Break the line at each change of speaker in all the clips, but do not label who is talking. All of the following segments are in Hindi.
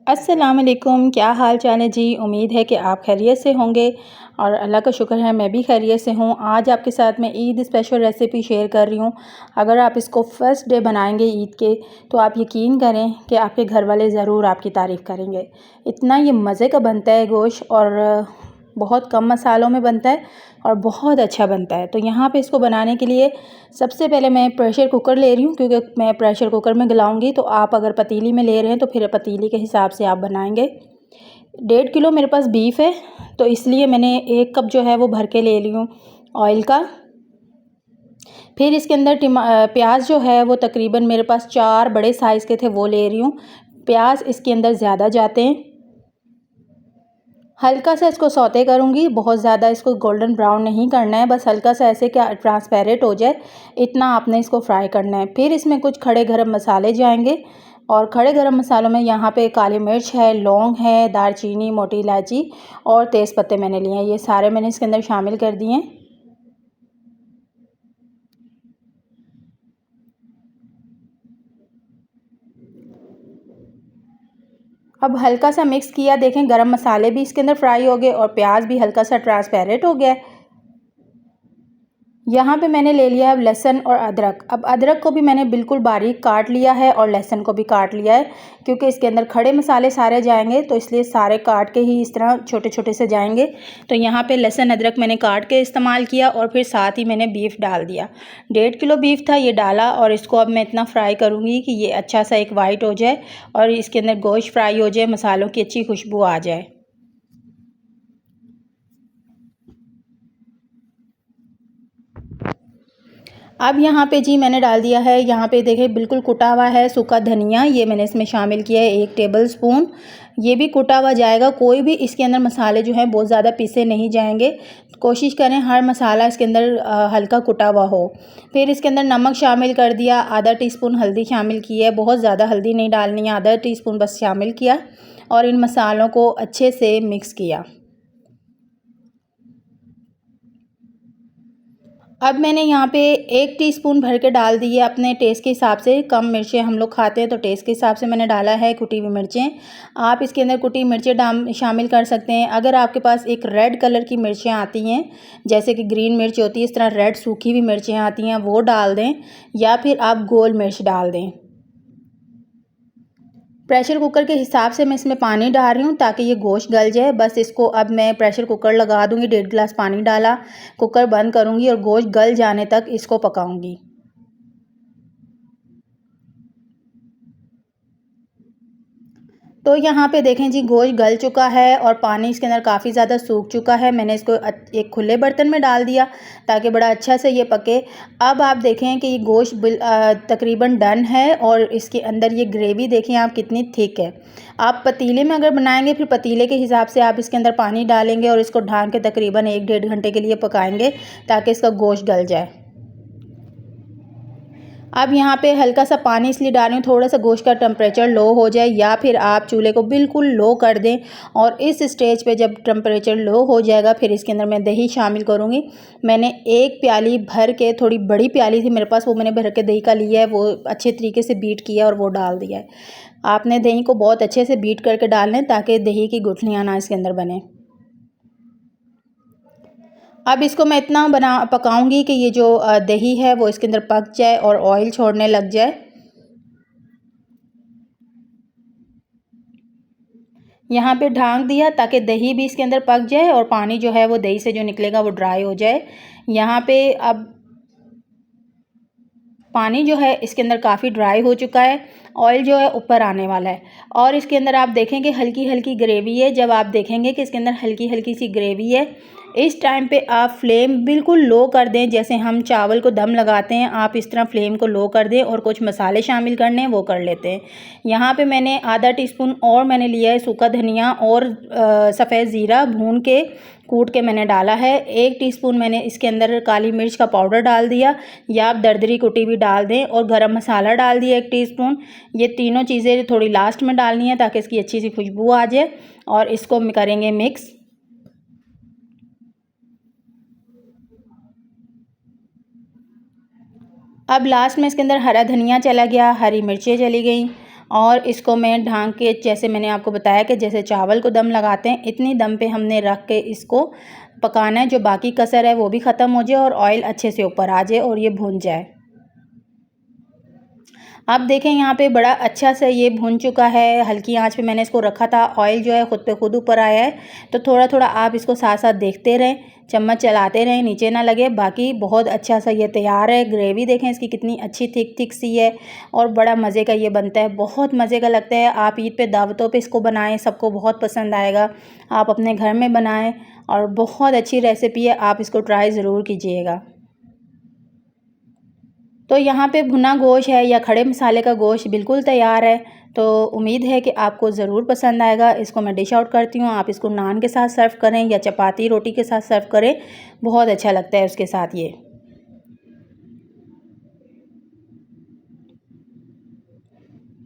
अस्सलाम वालेकुम, क्या हाल चाल है जी। उम्मीद है कि आप खैरियत से होंगे और अल्लाह का शुक्र है मैं भी खैरियत से हूँ। आज आपके साथ मैं ईद स्पेशल रेसिपी शेयर कर रही हूँ। अगर आप इसको फ़र्स्ट डे बनाएंगे ईद के तो आप यकीन करें कि आपके घर वाले ज़रूर आपकी तारीफ़ करेंगे। इतना ये मज़े का बनता है गोश्त और बहुत कम मसालों में बनता है और बहुत अच्छा बनता है। तो यहाँ पे इसको बनाने के लिए सबसे पहले मैं प्रेशर कुकर ले रही हूँ, क्योंकि मैं प्रेशर कुकर में गलाऊंगी। तो आप अगर पतीली में ले रहे हैं तो फिर पतीली के हिसाब से आप बनाएंगे। 1.5 किलो मेरे पास बीफ है, तो इसलिए मैंने 1 कप जो है वो भर के ले ली हूँ ऑयल का। फिर इसके अंदर प्याज जो है वो तकरीबन मेरे पास 4 बड़े साइज़ के थे, वो ले रही हूँ। प्याज इसके अंदर ज़्यादा जाते हैं। हल्का सा इसको सौते करूँगी, बहुत ज़्यादा इसको गोल्डन ब्राउन नहीं करना है, बस हल्का सा ऐसे क्या ट्रांसपेरेंट हो जाए इतना आपने इसको फ्राई करना है। फिर इसमें कुछ खड़े गरम मसाले जाएंगे और खड़े गरम मसालों में यहाँ पे काली मिर्च है, लौंग है, दालचीनी, मोटी इलायची और तेज़ पत्ते मैंने लिए हैं। ये सारे मैंने इसके अंदर शामिल कर दिए हैं। अब हल्का सा मिक्स किया, देखें गरम मसाले भी इसके अंदर फ्राई हो गए और प्याज भी हल्का सा ट्रांसपेरेंट हो गया है। यहाँ पे मैंने ले लिया है लहसुन और अदरक। अब अदरक को भी मैंने बिल्कुल बारीक काट लिया है और लहसुन को भी काट लिया है, क्योंकि इसके अंदर खड़े मसाले सारे जाएंगे तो इसलिए सारे काट के ही इस तरह छोटे छोटे से जाएंगे। तो यहाँ पे लहसुन अदरक मैंने काट के इस्तेमाल किया और फिर साथ ही मैंने बीफ डाल दिया। 1.5 किलो बीफ था, ये डाला और इसको अब मैं इतना फ्राई करूँगी कि ये अच्छा सा एक वाइट हो जाए और इसके अंदर गोश्त फ्राई हो जाए, मसालों की अच्छी खुशबू आ जाए। अब यहाँ पे जी मैंने डाल दिया है, यहाँ पे देखिए बिल्कुल कुटा हुआ है सूखा धनिया, ये मैंने इसमें शामिल किया है 1 टेबल स्पून। ये भी कुटा हुआ जाएगा, कोई भी इसके अंदर मसाले जो हैं बहुत ज़्यादा पीसे नहीं जाएंगे। कोशिश करें हर मसाला इसके अंदर हल्का कुटा हुआ हो। फिर इसके अंदर नमक शामिल कर दिया, आधा टीस्पून हल्दी शामिल की है, बहुत ज़्यादा हल्दी नहीं डालनी है, आधा टीस्पून बस शामिल किया और इन मसालों को अच्छे से मिक्स किया। अब मैंने यहाँ पे 1 टीस्पून भर के डाल दी है अपने टेस्ट के हिसाब से। कम मिर्चें हम लोग खाते हैं तो टेस्ट के हिसाब से मैंने डाला है कुटी हुई मिर्चें। आप इसके अंदर कुटी मिर्चें शामिल कर सकते हैं। अगर आपके पास एक रेड कलर की मिर्चें आती हैं, जैसे कि ग्रीन मिर्च होती है, इस तरह रेड सूखी हुई मिर्चें आती हैं, वो डाल दें या फिर आप गोल मिर्च डाल दें। प्रेशर कुकर के हिसाब से मैं इसमें पानी डाल रही हूँ ताकि ये गोश्त गल जाए। बस इसको अब मैं प्रेशर कुकर लगा दूँगी, 1.5 गिलास पानी डाला, कुकर बंद करूँगी और गोश्त गल जाने तक इसको पकाऊँगी। तो यहाँ पे देखें जी गोश्त गल चुका है और पानी इसके अंदर काफ़ी ज़्यादा सूख चुका है। मैंने इसको एक खुले बर्तन में डाल दिया ताकि बड़ा अच्छा से ये पके। अब आप देखें कि ये गोश्त तकरीबन डन है और इसके अंदर ये ग्रेवी देखें आप कितनी थिक है। आप पतीले में अगर बनाएंगे फिर पतीले के हिसाब से आप इसके अंदर पानी डालेंगे और इसको ढाँक के तकरीबन 1-1.5 घंटे के लिए पकाएंगे ताकि इसका गोश्त गल जाए। अब यहाँ पे हल्का सा पानी इसलिए डाल रही हूँ थोड़ा सा गोश्त का टेम्परेचर लो हो जाए, या फिर आप चूल्हे को बिल्कुल लो कर दें और इस स्टेज पे जब टेम्परेचर लो हो जाएगा फिर इसके अंदर मैं दही शामिल करूँगी। मैंने 1 प्याली भर के, थोड़ी बड़ी प्याली थी मेरे पास, वो मैंने भर के दही का लिया है, वो अच्छे तरीके से बीट किया और वो डाल दिया है। आपने दही को बहुत अच्छे से बीट करके डालना है ताकि दही की गुठलियाँ ना इसके अंदर बने। अब इसको मैं इतना पकाऊंगी कि ये जो दही है वो इसके अंदर पक जाए और ऑयल छोड़ने लग जाए। यहाँ पे ढाँक दिया ताकि दही भी इसके अंदर पक जाए और पानी जो है वो दही से जो निकलेगा वो ड्राई हो जाए। यहाँ पे अब पानी जो है इसके अंदर काफ़ी ड्राई हो चुका है, ऑयल जो है ऊपर आने वाला है और इसके अंदर आप देखेंगे हल्की हल्की ग्रेवी है। जब आप देखेंगे कि इसके अंदर हल्की हल्की सी ग्रेवी है, इस टाइम पे आप फ्लेम बिल्कुल लो कर दें। जैसे हम चावल को दम लगाते हैं, आप इस तरह फ्लेम को लो कर दें और कुछ मसाले शामिल करने हैं वो कर लेते हैं। यहाँ पे मैंने आधा टीस्पून और मैंने लिया है सूखा धनिया और सफ़ेद ज़ीरा भून के कूट के मैंने डाला है। 1 टीस्पून मैंने इसके अंदर काली मिर्च का पाउडर डाल दिया, या आप दरदरी कुटी भी डाल दें, और गरम मसाला डाल दिया 1 टीस्पून। ये तीनों चीज़ें थोड़ी लास्ट में डालनी है ताकि इसकी अच्छी सी खुशबू आ जाए और इसको करेंगे मिक्स। अब लास्ट में इसके अंदर हरा धनिया चला गया, हरी मिर्चें चली गई और इसको मैं ढाँक के, जैसे मैंने आपको बताया कि जैसे चावल को दम लगाते हैं, इतनी दम पे हमने रख के इसको पकाना है। जो बाकी कसर है वो भी ख़त्म हो जाए और ऑयल अच्छे से ऊपर आ जाए और ये भुन जाए। आप देखें यहाँ पे बड़ा अच्छा सा ये भुन चुका है। हल्की आंच पे मैंने इसको रखा था, ऑयल जो है खुद पे खुद ऊपर आया है। तो थोड़ा थोड़ा आप इसको साथ साथ देखते रहें, चम्मच चलाते रहें, नीचे ना लगे। बाकी बहुत अच्छा सा ये तैयार है। ग्रेवी देखें इसकी कितनी अच्छी थिक थिक सी है और बड़ा मज़े का ये बनता है, बहुत मज़े का लगता है। आप ईद पे दावतों पे इसको बनाएं, सबको बहुत पसंद आएगा। आप अपने घर में बनाएं और बहुत अच्छी रेसिपी है, आप इसको ट्राई ज़रूर कीजिएगा। तो यहाँ पे भुना गोश्त है या खड़े मसाले का गोश्त बिल्कुल तैयार है। तो उम्मीद है कि आपको ज़रूर पसंद आएगा। इसको मैं डिश आउट करती हूँ। आप इसको नान के साथ सर्व करें या चपाती रोटी के साथ सर्व करें, बहुत अच्छा लगता है उसके साथ ये।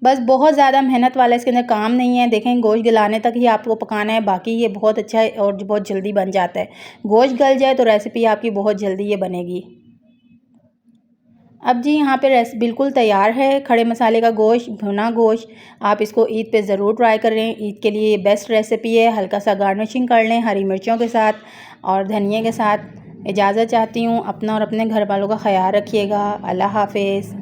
बस बहुत ज़्यादा मेहनत वाला इसके अंदर काम नहीं है। देखें गोश्त गलाने तक ही आपको पकाना है, बाकी ये बहुत अच्छा है और बहुत जल्दी बन जाता है। गोश्त गल जाए तो रेसिपी आपकी बहुत जल्दी ये बनेगी। अब जी यहाँ पे बिल्कुल तैयार है खड़े मसाले का गोश्त, भुना गोश्त। आप इसको ईद पे ज़रूर ट्राई करें। ईद के लिए ये बेस्ट रेसिपी है। हल्का सा गार्निशिंग कर लें हरी मिर्चों के साथ और धनिए के साथ। इजाज़त चाहती हूँ। अपना और अपने घर वालों का ख्याल रखिएगा। अल्लाह हाफ़िज़।